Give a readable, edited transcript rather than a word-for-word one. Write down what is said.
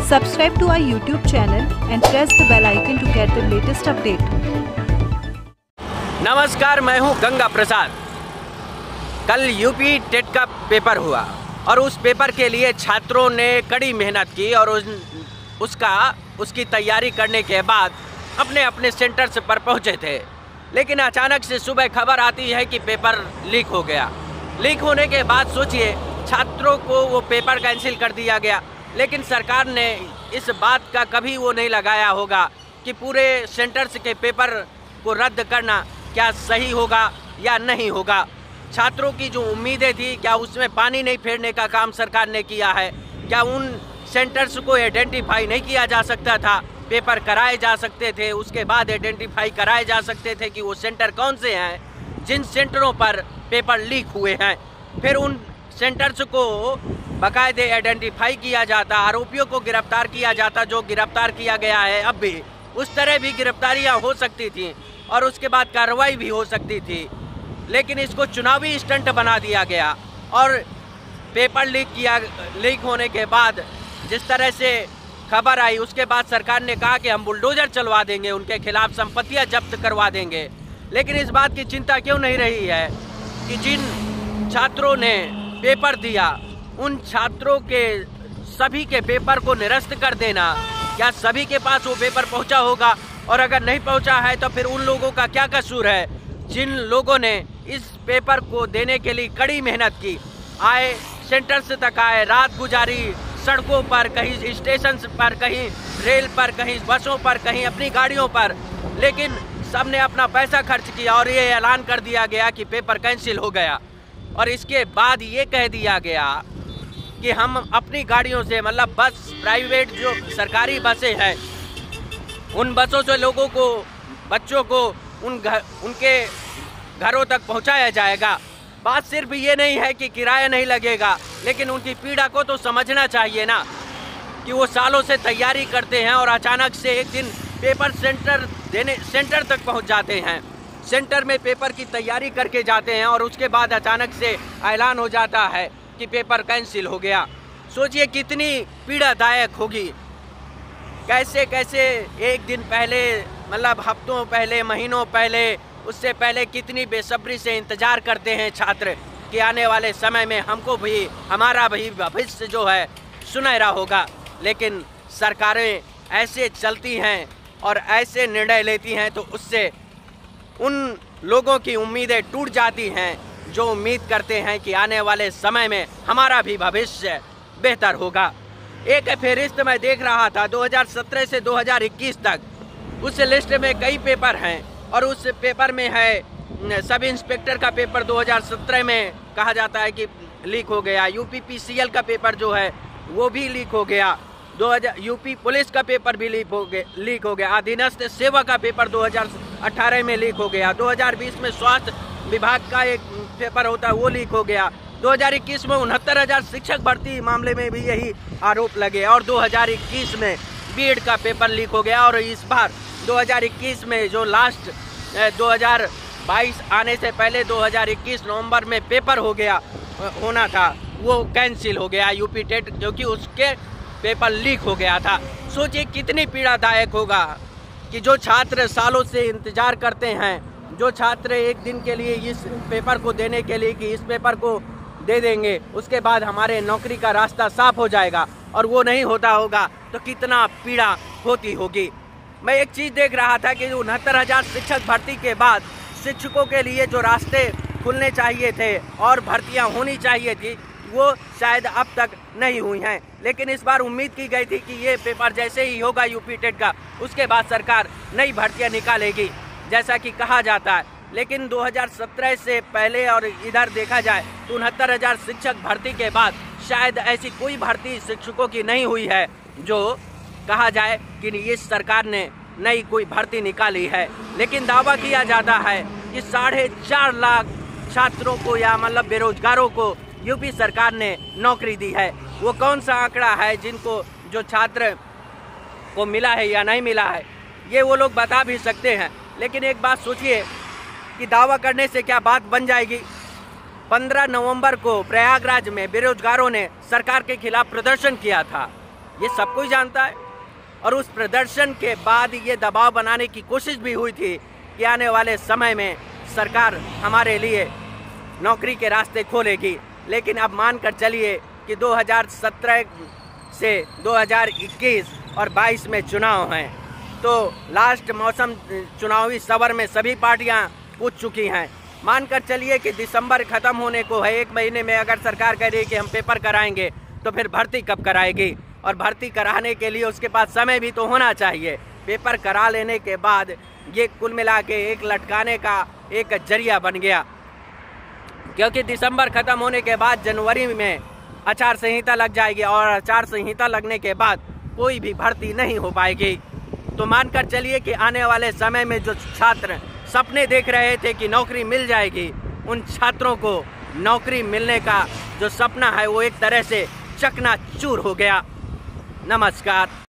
Subscribe to our YouTube channel and press the bell icon to get the latest update. नमस्कार, मैं हूं गंगा प्रसाद। कल UP TET का paper हुआ और उस पेपर के लिए छात्रों ने कड़ी मेहनत की और उसकी तैयारी करने के बाद अपने अपने सेंटर्स पर पहुंचे थे। लेकिन अचानक से सुबह खबर आती है कि पेपर लीक हो गया। लीक होने के बाद सोचिए, छात्रों को वो पेपर कैंसिल कर दिया गया। लेकिन सरकार ने इस बात का कभी वो नहीं लगाया होगा कि पूरे सेंटर्स के पेपर को रद्द करना क्या सही होगा या नहीं होगा। छात्रों की जो उम्मीदें थी, क्या उसमें पानी नहीं फेरने का काम सरकार ने किया है? क्या उन सेंटर्स को आइडेंटिफाई नहीं किया जा सकता था? पेपर कराए जा सकते थे, उसके बाद आइडेंटिफाई कराए जा सकते थे कि वो सेंटर कौन से हैं जिन सेंटरों पर पेपर लीक हुए हैं। फिर उन सेंटर्स को बाकायदे आइडेंटिफाई किया जाता, आरोपियों को गिरफ्तार किया जाता, जो गिरफ्तार किया गया है। अब भी उस तरह भी गिरफ्तारियां हो सकती थी और उसके बाद कार्रवाई भी हो सकती थी। लेकिन इसको चुनावी स्टंट बना दिया गया और पेपर लीक होने के बाद जिस तरह से खबर आई, उसके बाद सरकार ने कहा कि हम बुलडोजर चलवा देंगे, उनके खिलाफ संपत्तियां जब्त करवा देंगे। लेकिन इस बात की चिंता क्यों नहीं रही है कि जिन छात्रों ने पेपर दिया, उन छात्रों के सभी के पेपर को निरस्त कर देना, क्या सभी के पास वो पेपर पहुंचा होगा? और अगर नहीं पहुंचा है तो फिर उन लोगों का क्या कसूर है जिन लोगों ने इस पेपर को देने के लिए कड़ी मेहनत की, आए सेंटर्स तक आए, रात गुजारी सड़कों पर, कहीं स्टेशन पर, कहीं रेल पर, कहीं बसों पर, कहीं अपनी गाड़ियों पर। लेकिन सबने अपना पैसा खर्च किया और ये ऐलान कर दिया गया कि पेपर कैंसिल हो गया। और इसके बाद ये कह दिया गया कि हम अपनी गाड़ियों से, मतलब बस प्राइवेट जो सरकारी बसें हैं, उन बसों से लोगों को, बच्चों को उनके घरों तक पहुंचाया जाएगा। बात सिर्फ ये नहीं है कि किराया नहीं लगेगा, लेकिन उनकी पीड़ा को तो समझना चाहिए ना कि वो सालों से तैयारी करते हैं और अचानक से एक दिन पेपर सेंटर तक पहुंच जाते हैं। सेंटर में पेपर की तैयारी करके जाते हैं और उसके बाद अचानक से ऐलान हो जाता है कि पेपर कैंसिल हो गया। सोचिए कितनी पीड़ादायक होगी। कैसे कैसे एक दिन पहले, मतलब हफ्तों पहले, महीनों पहले, उससे पहले कितनी बेसब्री से इंतज़ार करते हैं छात्र कि आने वाले समय में हमको भी, हमारा भी भविष्य जो है सुनहरा होगा। लेकिन सरकारें ऐसे चलती हैं और ऐसे निर्णय लेती हैं तो उससे उन लोगों की उम्मीदें टूट जाती हैं जो उम्मीद करते हैं कि आने वाले समय में हमारा भी भविष्य बेहतर होगा। एक फहरिस्त मैं देख रहा था 2017 से 2021 तक, उस लिस्ट में कई पेपर हैं और उस पेपर में है सब इंस्पेक्टर का पेपर 2017 में कहा जाता है कि लीक हो गया। यूपीपीसीएल का पेपर जो है वो भी लीक हो गया। यूपी पुलिस का पेपर भी लीक हो गया। अधीनस्थ सेवा का पेपर 2018 में लीक हो गया। 2020 में स्वास्थ्य विभाग का एक पेपर होता है वो लीक हो गया। 2021 में 69,000 शिक्षक भर्ती मामले में भी यही आरोप लगे और 2021 में बीएड का पेपर लीक हो गया। और इस बार 2021 में जो लास्ट 2022 आने से पहले 2021 नवंबर में पेपर होना था, वो कैंसिल हो गया यूपी टेट, क्योंकि उसके पेपर लीक हो गया था। सोचिए कितनी पीड़ादायक होगा कि जो छात्र सालों से इंतजार करते हैं, जो छात्र एक दिन के लिए इस पेपर को देने के लिए कि इस पेपर को दे देंगे, उसके बाद हमारे नौकरी का रास्ता साफ हो जाएगा, और वो नहीं होता होगा तो कितना पीड़ा होती होगी। मैं एक चीज़ देख रहा था कि 69,000 शिक्षक भर्ती के बाद शिक्षकों के लिए जो रास्ते खुलने चाहिए थे और भर्तियाँ होनी चाहिए थी, वो शायद अब तक नहीं हुई हैं। लेकिन इस बार उम्मीद की गई थी कि ये पेपर जैसे ही होगा यूपी टेट का, उसके बाद सरकार नई भर्तियां निकालेगी, जैसा कि कहा जाता है। लेकिन 2017 से पहले और इधर देखा जाए तो 69,000 शिक्षक भर्ती के बाद शायद ऐसी कोई भर्ती शिक्षकों की नहीं हुई है जो कहा जाए कि इस सरकार ने नई कोई भर्ती निकाली है। लेकिन दावा किया जाता है कि 4.5 लाख छात्रों को, या मतलब बेरोजगारों को यूपी सरकार ने नौकरी दी है। वो कौन सा आंकड़ा है जो छात्र को मिला है या नहीं मिला है, ये वो लोग बता भी सकते हैं। लेकिन एक बात सोचिए कि दावा करने से क्या बात बन जाएगी। 15 नवंबर को प्रयागराज में बेरोजगारों ने सरकार के खिलाफ प्रदर्शन किया था ये सब कोई जानता है। और उस प्रदर्शन के बाद ये दबाव बनाने की कोशिश भी हुई थी कि आने वाले समय में सरकार हमारे लिए नौकरी के रास्ते खोलेगी। लेकिन अब मानकर चलिए कि 2017 से 2021 और 22 में चुनाव हैं, तो लास्ट मौसम चुनावी सवर में सभी पार्टियां कूद चुकी हैं। मानकर चलिए कि दिसंबर ख़त्म होने को है, 1 महीने में अगर सरकार कह रही है कि हम पेपर कराएंगे, तो फिर भर्ती कब कराएगी? और भर्ती कराने के लिए उसके पास समय भी तो होना चाहिए। पेपर करा लेने के बाद ये कुल मिला के एक लटकाने का एक जरिया बन गया, क्योंकि दिसंबर ख़त्म होने के बाद जनवरी में आचार संहिता लग जाएगी और आचार संहिता लगने के बाद कोई भी भर्ती नहीं हो पाएगी। तो मानकर चलिए कि आने वाले समय में जो छात्र सपने देख रहे थे कि नौकरी मिल जाएगी, उन छात्रों को नौकरी मिलने का जो सपना है वो एक तरह से चकनाचूर हो गया। नमस्कार।